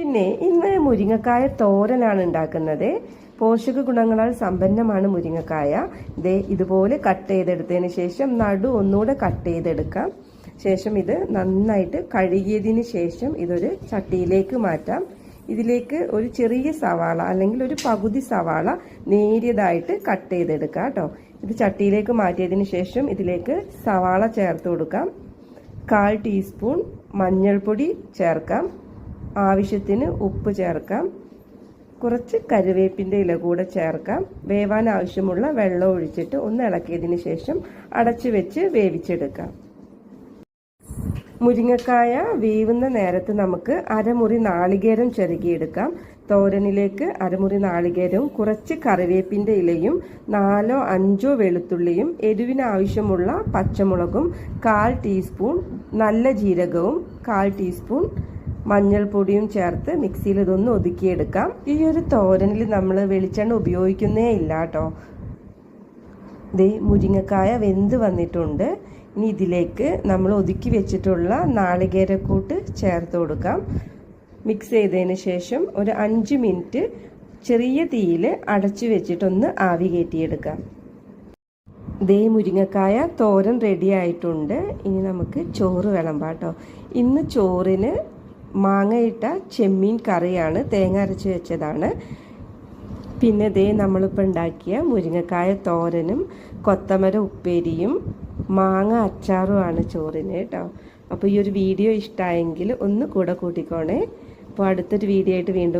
പിന്നെ ഇന്ന് മുരിങ്ങക്കായ തോരനാണ് ഉണ്ടാക്കുന്നത്. പോഷക ഗുണങ്ങളാൽ സമ്പന്നമാണ് മുരിങ്ങക്കായ. ഇതുപോലെ കട്ട് ചെയ്തെടുത്തതിന് ശേഷം നടു ഒന്നുകൂടെ കട്ട് ചെയ്തെടുക്കാം. ശേഷം ഇത് നന്നായിട്ട് കഴുകിയതിന് ശേഷം ഇതൊരു ചട്ടിയിലേക്ക് മാറ്റാം. ഇതിലേക്ക് ഒരു ചെറിയ സവാള അല്ലെങ്കിൽ ഒരു പകുതി സവാള നേരിയതായിട്ട് കട്ട് ചെയ്തെടുക്കാം കേട്ടോ. ഇത് ചട്ടിയിലേക്ക് മാറ്റിയതിന് ശേഷം ഇതിലേക്ക് സവാള ചേർത്ത് കൊടുക്കാം. 1/4 ടീസ്പൂൺ മഞ്ഞൾപ്പൊടി ചേർക്കാം. ആവശ്യത്തിന് ഉപ്പ് ചേർക്കാം. കുറച്ച് കറിവേപ്പിൻ്റെ ഇല കൂടെ ചേർക്കാം. വേവാൻ ആവശ്യമുള്ള വെള്ളം ഒഴിച്ചിട്ട് ഒന്ന് ഇളക്കിയതിന് ശേഷം അടച്ചു വെച്ച് വേവിച്ചെടുക്കാം. മുരിങ്ങക്കായ വേവുന്ന നേരത്ത് നമുക്ക് അരമുറി നാളികേരം ചിരകിയെടുക്കാം. തോരനിലേക്ക് അരമുറി നാളികേരവും കുറച്ച് കറിവേപ്പിൻ്റെ ഇലയും 4-5 വെളുത്തുള്ളിയും എരിവിന് ആവശ്യമുള്ള പച്ചമുളകും 1/4 ടീസ്പൂൺ നല്ല ജീരകവും 1/4 ടീസ്പൂൺ മഞ്ഞൾപ്പൊടിയും ചേർത്ത് മിക്സിയിൽ ഇതൊന്ന് ഒതുക്കിയെടുക്കാം. ഈ ഒരു തോരനിൽ നമ്മൾ വെളിച്ചെണ്ണ ഉപയോഗിക്കുന്നേ ഇല്ല കേട്ടോ. മുരിങ്ങക്കായ വെന്ത് വന്നിട്ടുണ്ട്. ഇനി ഇതിലേക്ക് നമ്മൾ ഒതുക്കി വെച്ചിട്ടുള്ള നാളികേരക്കൂട്ട് ചേർത്ത് കൊടുക്കാം. മിക്സ് ചെയ്തതിന് ശേഷം ഒരു 5 മിനിറ്റ് ചെറിയ തീയിൽ അടച്ചു വെച്ചിട്ടൊന്ന് ആവി കയറ്റിയെടുക്കാം. മുരിങ്ങക്കായ തോരൻ റെഡി ആയിട്ടുണ്ട്. ഇനി നമുക്ക് ചോറ് വിളമ്പാം കേട്ടോ. ഇന്ന് ചോറിന് മാങ്ങയിട്ട ചെമ്മീൻ കറിയാണ്, തേങ്ങ അരച്ച് വെച്ചതാണ്. പിന്നെ നമ്മളിപ്പോൾ ഉണ്ടാക്കിയ മുരിങ്ങക്കായ തോരനും കൊത്തമര ഉപ്പേരിയും മാങ്ങ അച്ചാറുമാണ് ചോറിന് കേട്ടോ. അപ്പോൾ ഈ ഒരു വീഡിയോ ഇഷ്ടമായെങ്കിൽ ഒന്ന് കൂടെ കൂട്ടിക്കോണേ. അപ്പോൾ അടുത്തൊരു വീഡിയോ ആയിട്ട് വീണ്ടും